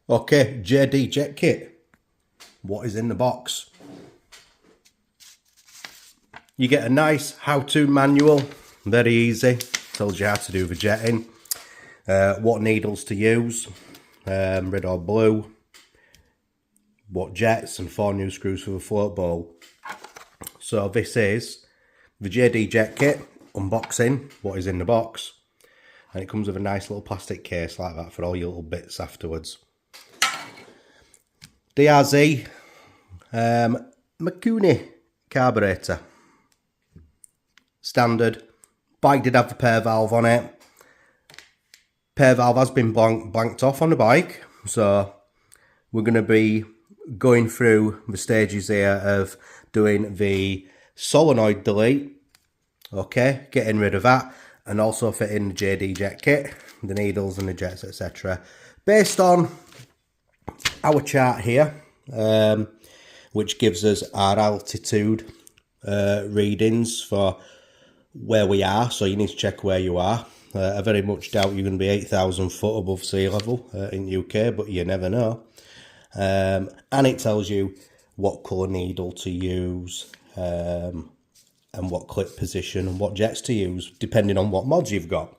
Okay, JD jet kit. What is in the box? You get a nice how-to manual, very easy. Tells you how to do the jetting, what needles to use, red or blue, what jets, and 4 new screws for the float bowl. So this is the JD jet kit unboxing, what is in the box. And it comes with a nice little plastic case like that for all your little bits afterwards. DRZ Makuni carburetor. Standard. Bike did have the pair valve on it. Pair valve has been blanked off on the bike. So we're going to be going through the stages here of doing the solenoid delete. Okay, getting rid of that. And also fitting the JD jet kit, the needles and the jets, etc. Based on our chart here, which gives us our altitude readings for where we are. So you need to check where you are. I very much doubt you're going to be 8,000 foot above sea level in UK, but you never know. And it tells you what colour needle to use, and what clip position and what jets to use, depending on what mods you've got.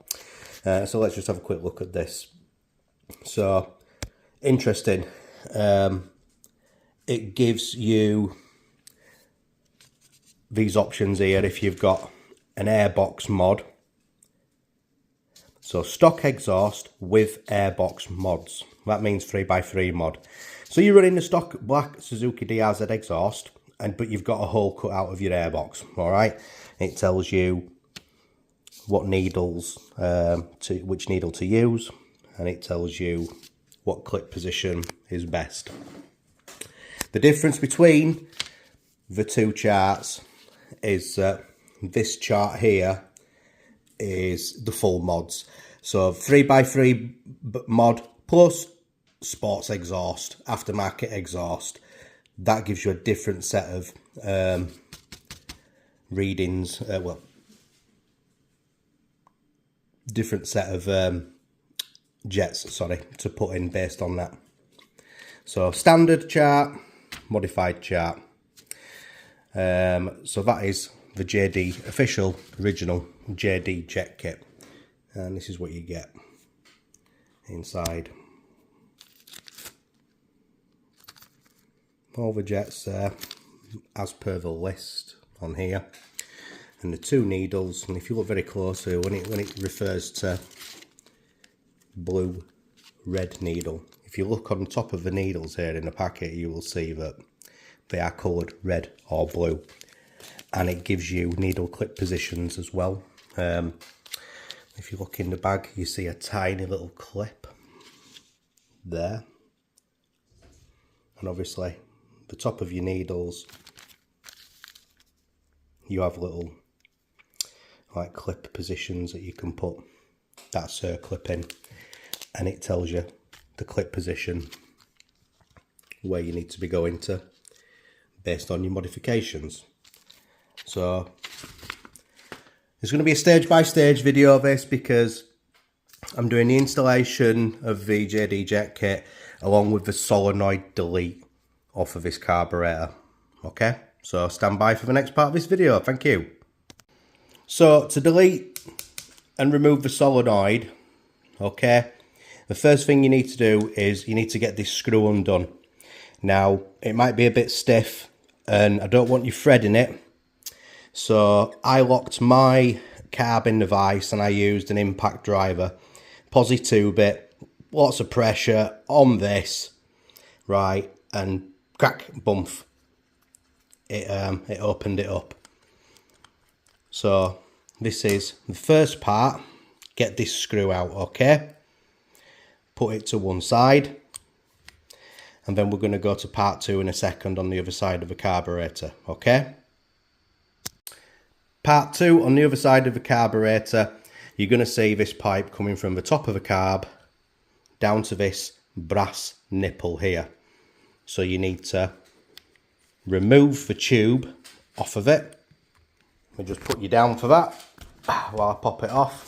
So let's just have a quick look at this. So, interesting. It gives you these options here if you've got an airbox mod. So, stock exhaust with airbox mods. That means 3x3 mod. So, you're running the stock black Suzuki DRZ exhaust, but you've got a hole cut out of your airbox. All right, it tells you what needles, which needle to use, and it tells you what clip position is best. The difference between the two charts is this chart here is the full mods. So 3x3 mod plus sports exhaust, aftermarket exhaust. That gives you a different set of readings, different set of jets, sorry, to put in based on that. So standard chart, modified chart. So that is the JD official, original JD jet kit. And this is what you get inside. All the jets there as per the list on here, and the 2 needles. And if you look very closely, when it refers to blue red needle, if you look on the top of the needles here in the packet, you will see that they are coloured red or blue, and it gives you needle clip positions as well. If you look in the bag, you see a tiny little clip there, and obviously the top of your needles, you have little like clip positions that you can put that circlip in, and it tells you the clip position where you need to be going to based on your modifications. So it's going to be a stage by stage video of this, because I'm doing the installation of the JD jet kit along with the solenoid delete off of this carburetor. Okay, so stand by for the next part of this video. Thank you. So to delete and remove the solenoid, okay, the first thing you need to do is you need to get this screw undone. Now it might be a bit stiff and I don't want you threading it, so I locked my carb in the vise and I used an impact driver, posi 2-bit, lots of pressure on this, right, and crack, bump, it opened it up. So this is the first part. Get this screw out, okay, put it to one side, and then we're going to go to part 2 in a second on the other side of the carburetor. Okay, part 2 on the other side of the carburetor, you're going to see this pipe coming from the top of the carb down to this brass nipple here. So you need to remove the tube off of it. I'll just put you down for that while I pop it off.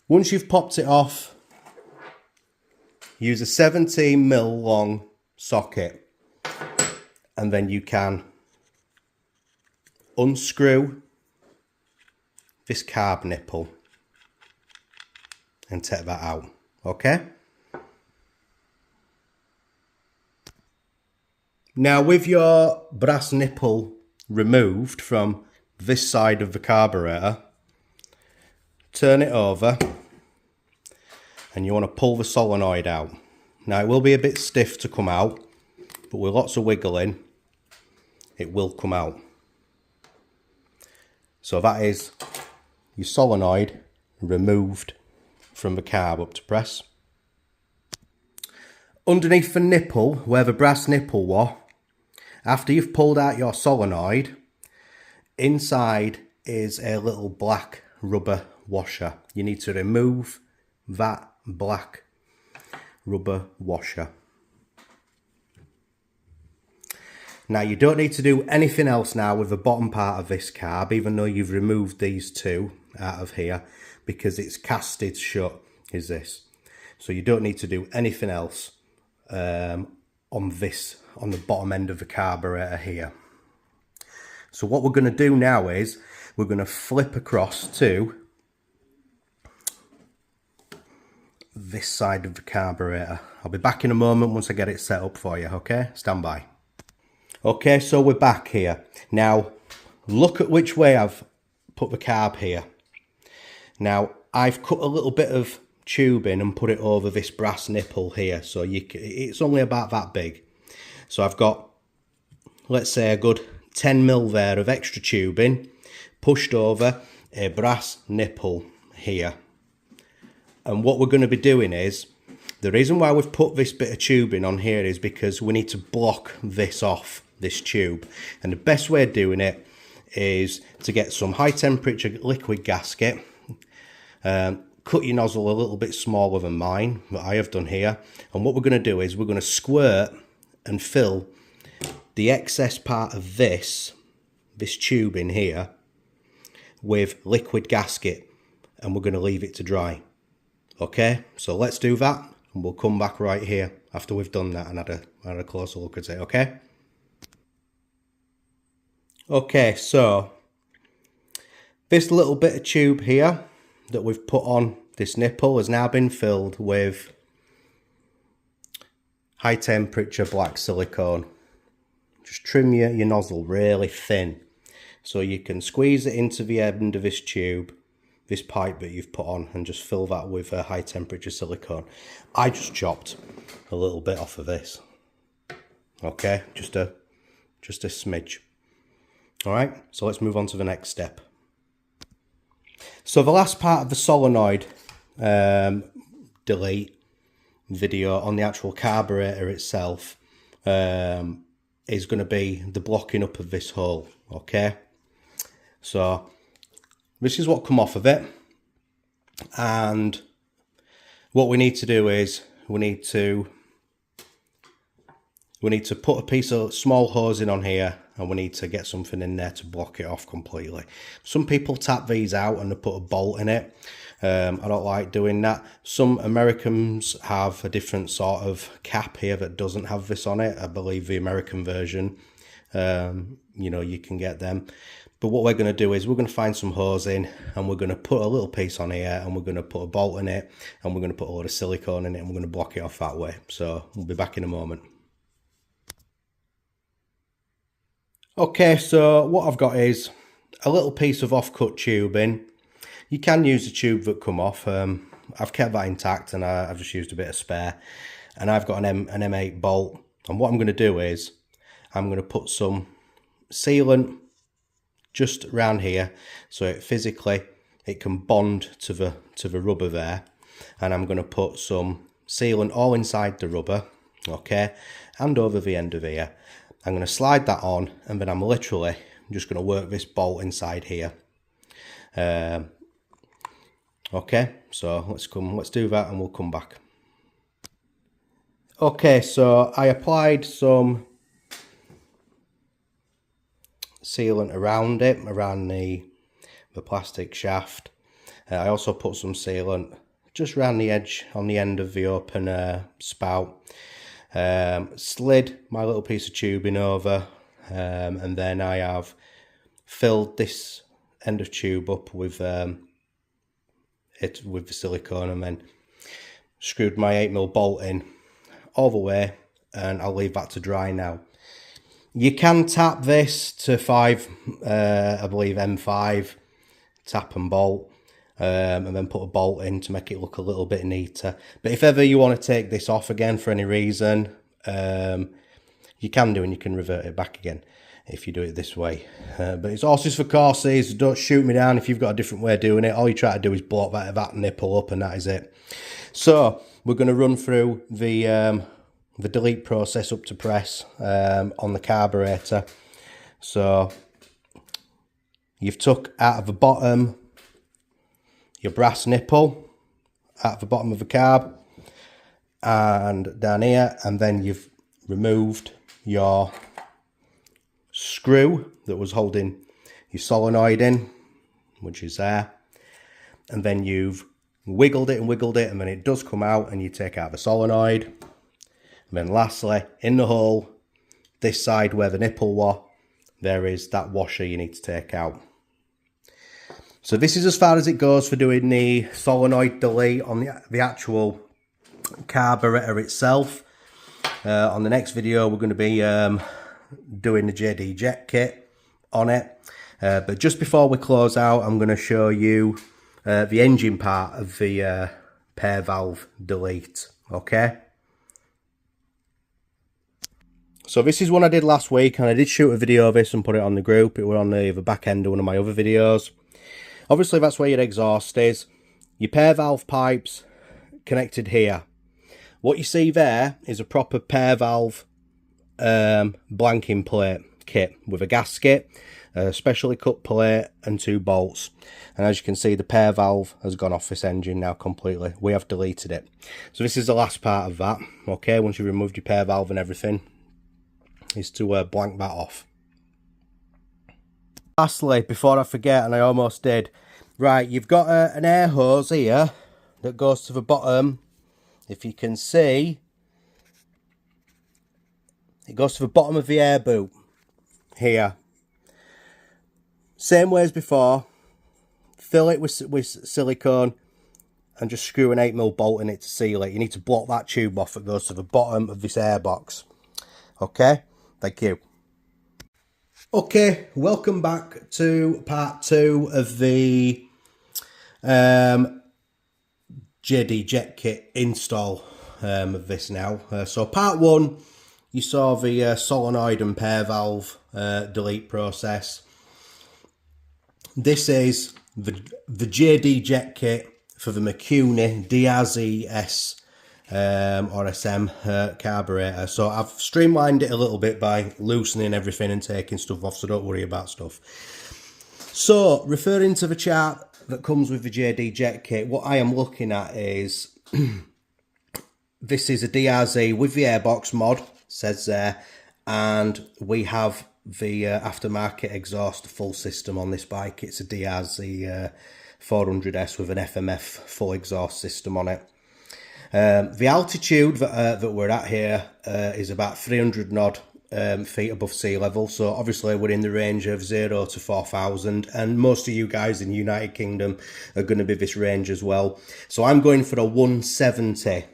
Once you've popped it off, use a 17mm long socket, and then you can unscrew this carb nipple and take that out, okay? Now with your brass nipple removed from this side of the carburetor, turn it over and you want to pull the solenoid out. Now it will be a bit stiff to come out, but with lots of wiggling it will come out. So that is your solenoid removed from the carb up to press. Underneath the nipple, where the brass nipple was, after you've pulled out your solenoid, inside is a little black rubber washer. You need to remove that black rubber washer. Now you don't need to do anything else now with the bottom part of this carb, even though you've removed these two out of here, because it's casted shut, is this. So you don't need to do anything else on the bottom end of the carburetor here. So what we're going to do now is we're going to flip across to this side of the carburetor. I'll be back in a moment once I get it set up for you, okay? Stand by. Okay, so we're back here. Now, look at which way I've put the carb here. Now, I've cut a little bit of tubing and put it over this brass nipple here, so it's only about that big. So I've got, let's say, a good 10mm there of extra tubing pushed over a brass nipple here. And what we're going to be doing is, the reason why we've put this bit of tubing on here is because we need to block this off, this tube. And the best way of doing it is to get some high temperature liquid gasket. Cut your nozzle a little bit smaller than mine, that I have done here. And what we're going to do is we're going to squirt and fill the excess part of this tube in here with liquid gasket, and we're going to leave it to dry. Okay, so let's do that, and we'll come back right here after we've done that and had a closer look at it, okay? Okay, so this little bit of tube here that we've put on this nipple has now been filled with high temperature black silicone. Just trim your nozzle really thin so you can squeeze it into the end of this tube, this pipe that you've put on, and just fill that with high temperature silicone. I just chopped a little bit off of this. Okay, just a smidge. All right, so let's move on to the next step. So the last part of the solenoid delete video on the actual carburetor itself is going to be the blocking up of this hole. Okay, so this is what come off of it, and what we need to do is we need to put a piece of small hose in on here, and we need to get something in there to block it off completely. Some people tap these out and they put a bolt in it. I don't like doing that. Some Americans have a different sort of cap here that doesn't have this on it. I believe the American version, you know, you can get them. But what we're going to do is we're going to find some hose in, and we're going to put a little piece on here, and we're going to put a bolt in it, and we're going to put a lot of silicone in it, and we're going to block it off that way. So we'll be back in a moment. Okay, so what I've got is a little piece of off-cut tubing. You can use the tube that come off. I've kept that intact, and I've just used a bit of spare. And I've got an M8 bolt. And what I'm going to do is I'm going to put some sealant just around here, so it can bond to the rubber there. And I'm going to put some sealant all inside the rubber, okay, and over the end of here. I'm going to slide that on, and then I'm literally just going to work this bolt inside here. Okay, so let's do that, and we'll come back. Okay, so I applied some sealant around it, around the plastic shaft. I also put some sealant just round the edge on the end of the open spout. Slid my little piece of tubing over, and then I have filled this end of tube up with the silicone, and then screwed my 8mm bolt in all the way, and I'll leave that to dry now. You can tap this to 5, I believe M5, tap and bolt, and then put a bolt in to make it look a little bit neater. But if ever you want to take this off again for any reason, you can do, and you can revert it back again if you do it this way. But it's horses for courses. Don't shoot me down if you've got a different way of doing it. All you try to do is block that nipple up, and that is it. So we're going to run through the delete process up to press on the carburetor. So you've took out of the bottom your brass nipple out of the bottom of the carb and down here, and then you've removed your screw that was holding your solenoid in, which is there, and then you've wiggled it, and then it does come out, and you take out the solenoid. And then lastly, in the hole, this side where the nipple was, there is that washer you need to take out. So this is as far as it goes for doing the solenoid delete on the actual carburetor itself. On the next video, we're going to be doing the JD jet kit on it. But just before we close out, I'm going to show you the engine part of the pair valve delete. Okay. So this is one I did last week, and I did shoot a video of this and put it on the group. It were on the back end of one of my other videos. Obviously, that's where your exhaust is. Your pair valve pipes connected here. What you see there is a proper pair valve blanking plate kit with a gasket, a specially cut plate, and 2 bolts. And as you can see, the pair valve has gone off this engine now completely. We have deleted it. So this is the last part of that. Okay, once you've removed your pair valve and everything, is to blank that off. Lastly, before I forget, and I almost did, right, you've got an air hose here that goes to the bottom. If you can see, it goes to the bottom of the air boot here. Same way as before, fill it with silicone and just screw an 8mm bolt in it to seal it. You need to block that tube off that goes to the bottom of this air box. Okay, thank you. Okay, welcome back to part 2 of the JD jet kit install of this now. So part 1, you saw the solenoid and pair valve delete process. This is the JD jet kit for the McCune DRZ S or SM carburetor. So I've streamlined it a little bit by loosening everything and taking stuff off, so don't worry about stuff. So referring to the chart that comes with the JD jet kit, what I am looking at is this is a DRZ with the airbox mod, says there, and we have the aftermarket exhaust full system on this bike. It's a DRZ 400S with an FMF full exhaust system on it. The altitude that we're at here is about 300 odd feet above sea level, so obviously we're in the range of 0 to 4,000, and most of you guys in the United Kingdom are going to be this range as well. So I'm going for a 170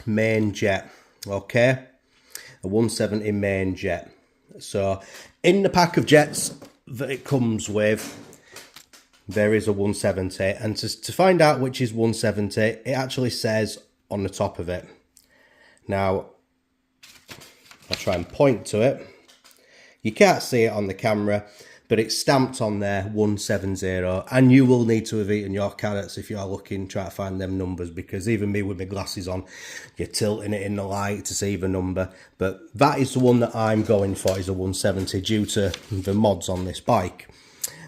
main jet, okay, a 170 main jet. So in the pack of jets that it comes with, there is a 170, and to find out which is 170, it actually says on the top of it. Now I'll try and point to it. You can't see it on the camera, but it's stamped on there 170, and you will need to have eaten your carrots if you are looking, try to find them numbers, because even me with my glasses on, you're tilting it in the light to see the number. But that is the one that I'm going for, is a 170, due to the mods on this bike.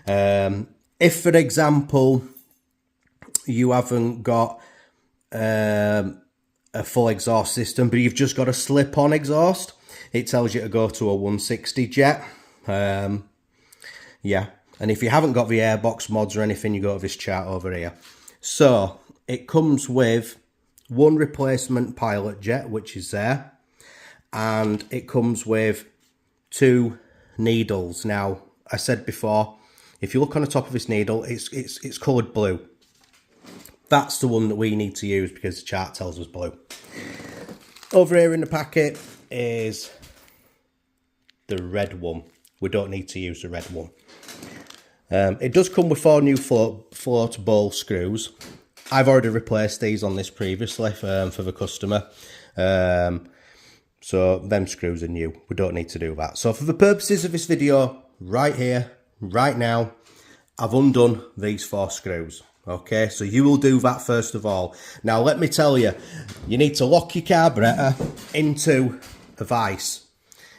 If, for example, you haven't got a full exhaust system, but you've just got a slip-on exhaust, it tells you to go to a 160 jet. Yeah, and if you haven't got the airbox mods or anything, you go to this chart over here. So it comes with one replacement pilot jet, which is there, and it comes with 2 needles. Now, I said before, if you look on the top of this needle, it's coloured blue. That's the one that we need to use because the chart tells us blue. Over here in the packet is the red one. We don't need to use the red one. It does come with 4 new float bowl screws. I've already replaced these on this previously for the customer. So them screws are new. We don't need to do that. So for the purposes of this video, right here, right now, I've undone these 4 screws. Okay, so you will do that first of all. Now let me tell you, you need to lock your carburetor into a vise.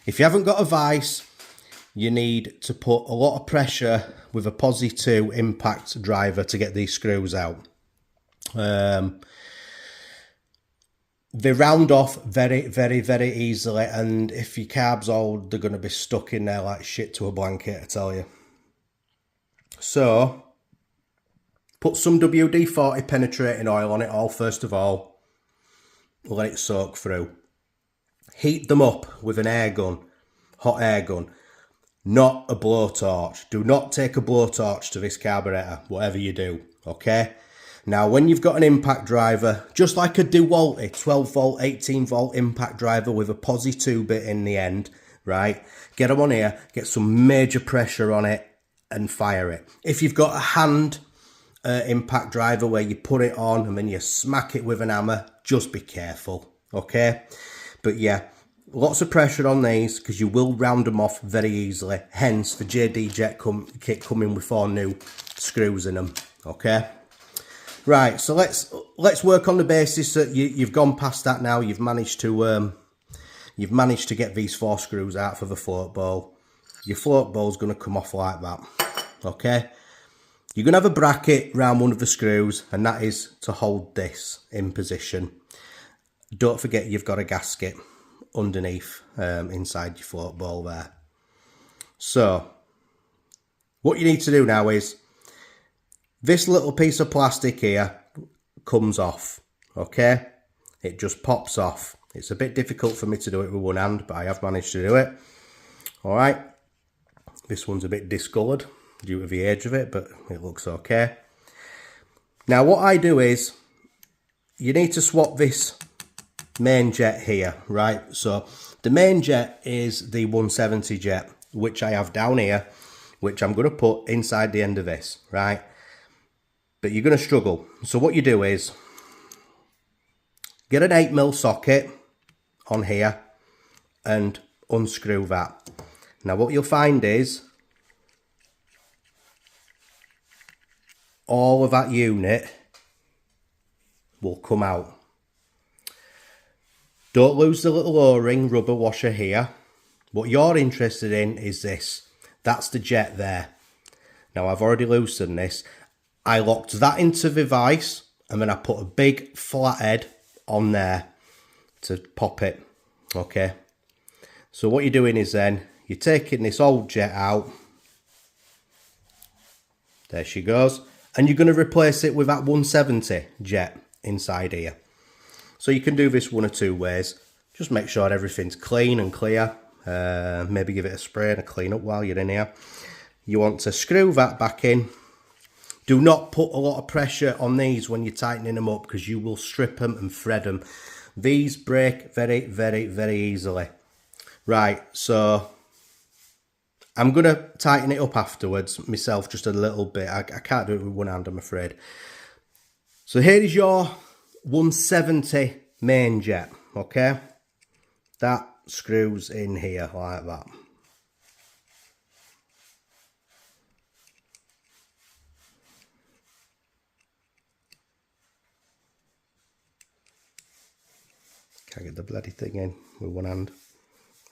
If you haven't got a vise, you need to put a lot of pressure with a Posi 2 impact driver to get these screws out. They round off very, very, very easily, and if your carb's old, they're going to be stuck in there like shit to a blanket, I tell you. So, put some WD-40 penetrating oil on it all first of all. Let it soak through. Heat them up with an air gun, hot air gun, not a blowtorch. Do not take a blowtorch to this carburetor, whatever you do, okay? Now, when you've got an impact driver, just like a DeWalt 12 volt, 18 volt impact driver with a Posi 2 bit in the end, right? Get them on here, get some major pressure on it and fire it. If you've got a hand impact driver where you put it on and then you smack it with an hammer, just be careful, okay? But yeah, lots of pressure on these because you will round them off very easily. Hence the JD Jet kit coming with 4 new screws in them, okay? Right, so let's work on the basis that you've gone past that now. You've managed to get these 4 screws out for the float bowl. Your float bowl's going to come off like that, okay? You're going to have a bracket around one of the screws, and that is to hold this in position. Don't forget you've got a gasket underneath inside your float bowl there. So what you need to do now is this little piece of plastic here comes off, okay? It just pops off. It's a bit difficult for me to do it with one hand, but I have managed to do it. All right, this one's a bit discoloured due to the age of it, but it looks okay. Now what I do is, you need to swap this main jet here, right? So the main jet is the 170 jet, which I have down here, which I'm going to put inside the end of this, right? But you're going to struggle. So what you do is, get an 8mm socket on here and unscrew that. Now what you'll find is, all of that unit will come out. Don't lose the little O-ring rubber washer here. What you're interested in is this. That's the jet there. Now I've already loosened this. I locked that into the vise and then I put a big flathead on there to pop it. Okay. So what you're doing is then, you're taking this old jet out. There she goes. And you're going to replace it with that 170 jet inside here. So you can do this one or 2 ways. Just make sure everything's clean and clear. Maybe give it a spray and a clean up while you're in here. You want to screw that back in. Do not put a lot of pressure on these when you're tightening them up, because you will strip them and thread them. These break very, very, very easily. Right, so I'm going to tighten it up afterwards myself just a little bit. I can't do it with one hand, I'm afraid. So here is your 170 main jet, okay? That screws in here like that. Can't get the bloody thing in with one hand.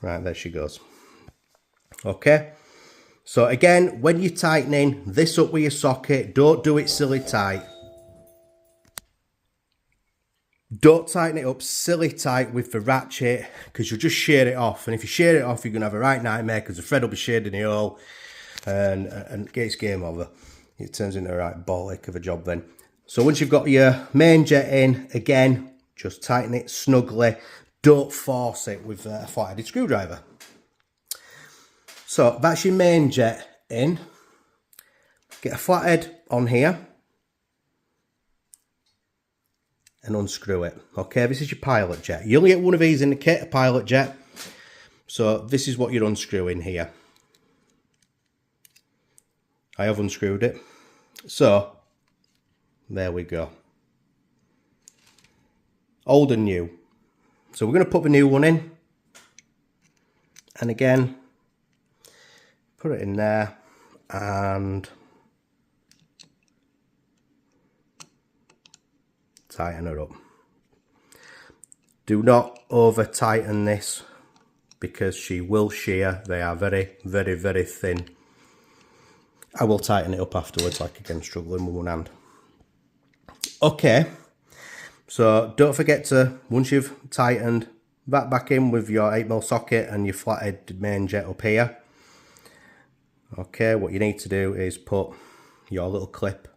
Right, there she goes. Okay, so again, when you're tightening this up with your socket, don't do it silly tight. Don't tighten it up silly tight with the ratchet, because you'll just shear it off. And if you shear it off, you're going to have a right nightmare, because the thread will be sheared in the hole and it's game over. It turns into a right bollock of a job then. So once you've got your main jet in, again, just tighten it snugly. Don't force it with a flat-headed screwdriver. So that's your main jet in. Get a flathead on here and unscrew it. Okay, this is your pilot jet. You only get one of these in the kit, a pilot jet. So this is what you're unscrewing here. I have unscrewed it. So there we go. Old and new. So we're going to put the new one in. And again, put it in there and tighten it up. Do not over tighten this because she will shear. They are very, very, very thin. I will tighten it up afterwards, like again, struggling with one hand. Okay, so don't forget to, once you've tightened that back in with your 8mm socket and your flathead main jet up here, okay, what you need to do is put your little clip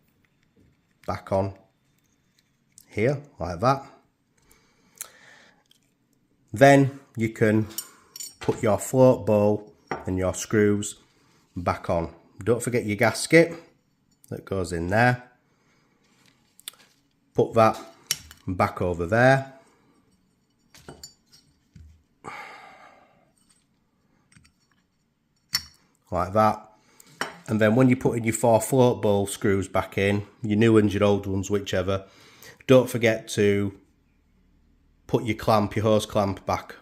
back on here, like that. Then you can put your float bowl and your screws back on. Don't forget your gasket that goes in there. Put that back over there. Like that. And then when you're putting your 4 float bowl screws back in, your new ones, your old ones, whichever, don't forget to put your clamp, your hose clamp back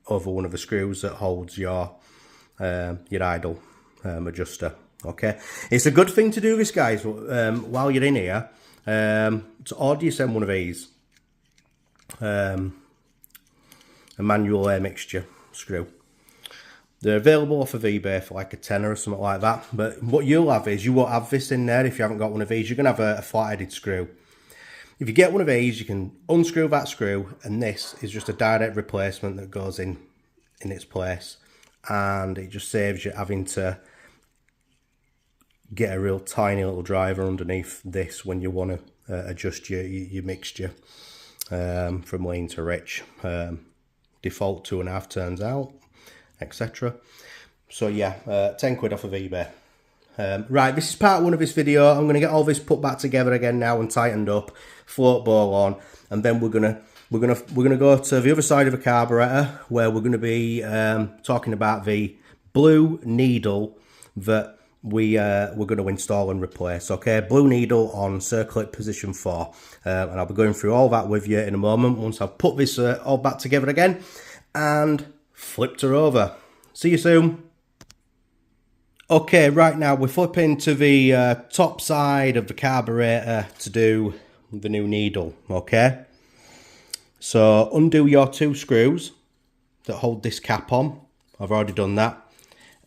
over one of the screws that holds your idle adjuster. Okay, it's a good thing to do this, guys, while you're in here, to order yourself one of these, a manual air mixture screw. They're available off of eBay for like a tenner or something like that. But what you'll have is, you won't have this in there if you haven't got one of these. You're going to have a flat-headed screw. If you get one of these, you can unscrew that screw, and this is just a direct replacement that goes in its place. And it just saves you having to get a real tiny little driver underneath this when you want to adjust your mixture from lean to rich. Default 2.5 turns out, etc. So yeah, 10 quid off of eBay. Right, this is part 1 of this video. I'm going to get all this put back together again now and tightened up, float ball on, and then we're gonna go to the other side of the carburetor where we're going to be talking about the blue needle that we're going to install and replace. Okay, blue needle on circlip position 4, and I'll be going through all that with you in a moment once I've put this all back together again and flipped her over. See you soon. Okay, right now we're flipping to the top side of the carburetor to do the new needle. Okay, so undo your 2 screws that hold this cap on. I've already done that.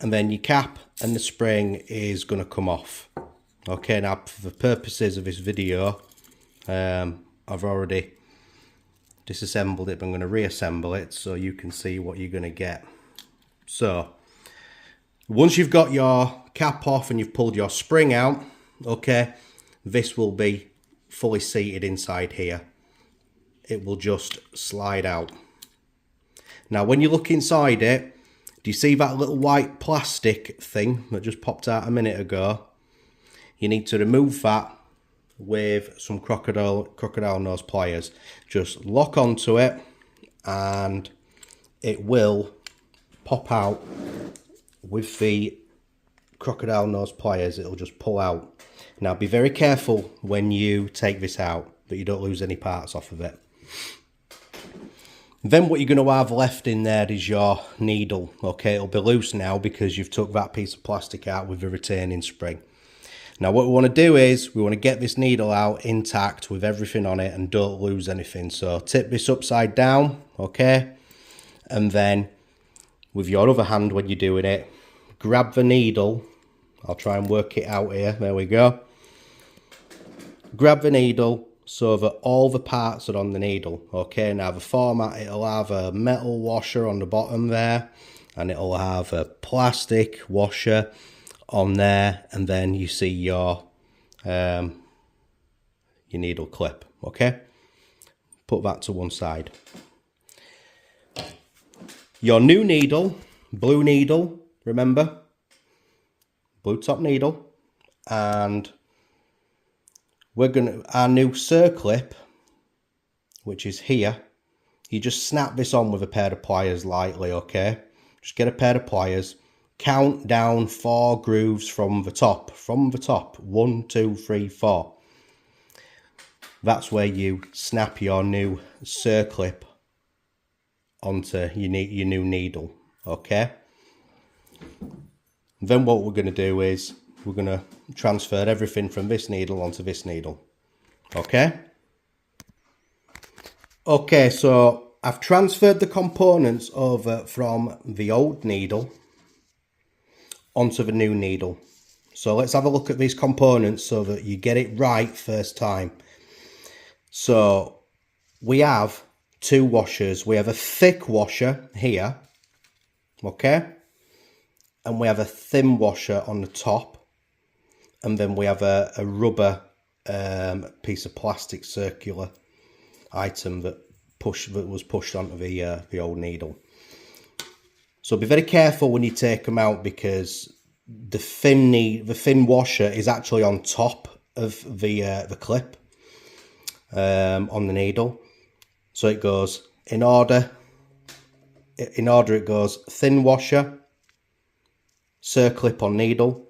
And then your cap and the spring is going to come off. Okay, now for the purposes of this video, I've already disassembled it, but I'm going to reassemble it so you can see what you're going to get. So once you've got your cap off and you've pulled your spring out, okay, this will be fully seated inside here. It will just slide out. Now when you look inside it, do you see that little white plastic thing that just popped out a minute ago? You need to remove that with some crocodile nose pliers. Just lock onto it and it will pop out with the crocodile nose pliers. It'll just pull out. Now be very careful when you take this out that you don't lose any parts off of it. Then what you're going to have left in there is your needle. Okay, it'll be loose now because you've took that piece of plastic out with the retaining spring. Now what we want to do is we want to get this needle out intact with everything on it and don't lose anything. So tip this upside down, okay, and then with your other hand when you're doing it, grab the needle. I'll try and work it out here. There we go. Grab the needle so that all the parts are on the needle. Okay, now the format, it'll have a metal washer on the bottom there, and it'll have a plastic washer on there, and then you see your your needle clip, okay? Put that to one side. Your new needle, blue needle, remember? Blue top needle. And our new circlip, which is here, you just snap this on with a pair of pliers lightly, okay? Just get a pair of pliers, count down 4 grooves from the top, 1, 2, 3, 4. That's where you snap your new circlip onto your new needle, okay? Then what we're going to do is we're going to transfer everything from this needle onto this needle, okay? Okay, so I've transferred the components over from the old needle onto the new needle. So let's have a look at these components so that you get it right first time. So we have 2 washers. We have a thick washer here, okay? And we have a thin washer on the top. And then we have a rubber piece of plastic circular item that was pushed onto the old needle. So be very careful when you take them out, because the thin washer is actually on top of the clip on the needle. So it goes in order. It goes thin washer, circlip on needle,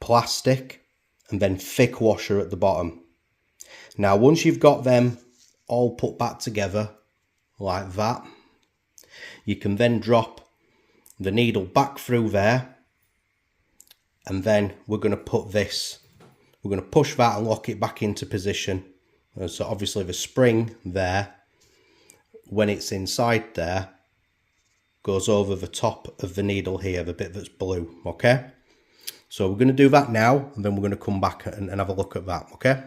plastic, and then thick washer at the bottom. Now once you've got them all put back together like that, you can then drop the needle back through there, and then we're going to push that and lock it back into position. So obviously the spring there, when it's inside there, goes over the top of the needle here, the bit that's blue, okay? So we're going to do that now, and then we're going to come back and have a look at that, okay?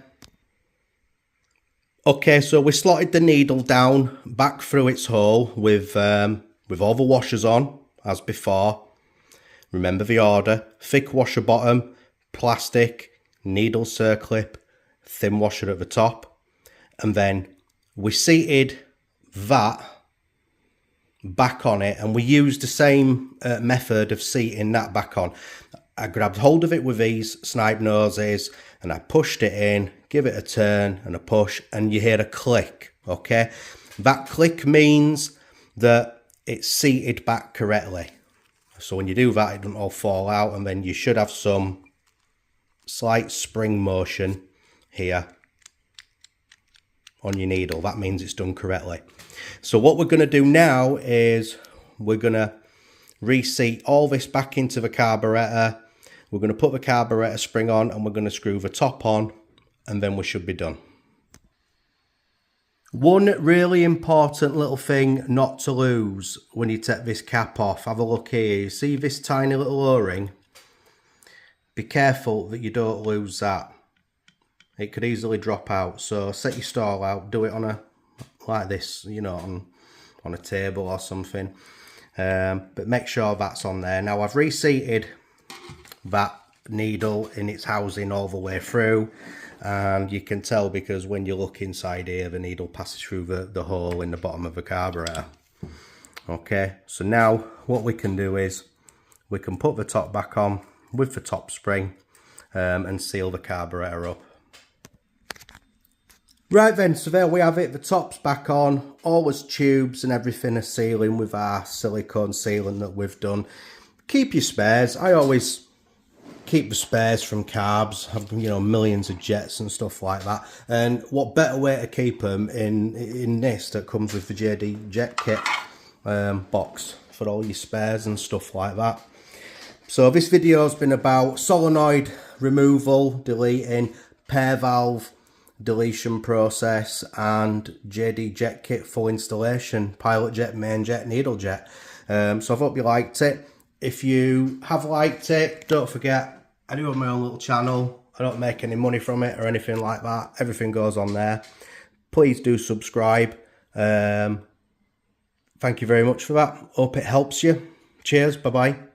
Okay, so we slotted the needle down back through its hole with all the washers on, as before. Remember the order: thick washer bottom, plastic, needle circlip, thin washer at the top. And then we seated that back on it, and we used the same method of seating that back on. I grabbed hold of it with these snipe noses and I pushed it in, give it a turn and a push, and you hear a click, okay? That click means that it's seated back correctly. So when you do that, it doesn't all fall out, and then you should have some slight spring motion here on your needle. That means it's done correctly. So what we're going to do now is we're going to reseat all this back into the carburetor. We're going to put the carburetor spring on, and we're going to screw the top on, and then we should be done. One really important little thing not to lose when you take this cap off. Have a look here. You see this tiny little O-ring? Be careful that you don't lose that. It could easily drop out. So set your stall out. Do it on a like this, you know, on a table or something. But make sure that's on there. Now I've reseated that needle in its housing all the way through, and you can tell because when you look inside here, the needle passes through the hole in the bottom of the carburetor. Okay, so now what we can do is we can put the top back on with the top spring and seal the carburetor up. Right then, so there we have it. The top's back on, all its tubes and everything are sealing with our silicone sealant that we've done. Keep your spares. I always keep the spares from carbs, you know, millions of jets and stuff like that. And what better way to keep them in this that comes with the JD Jet Kit box for all your spares and stuff like that. So this video has been about solenoid removal, deleting, pair valve deletion process, and JD Jet Kit full installation, pilot jet, main jet, needle jet. So I hope you liked it. If you have liked it, don't forget, I do have my own little channel. I don't make any money from it or anything like that. Everything goes on there. Please do subscribe. Thank you very much for that. Hope it helps you. Cheers. Bye-bye.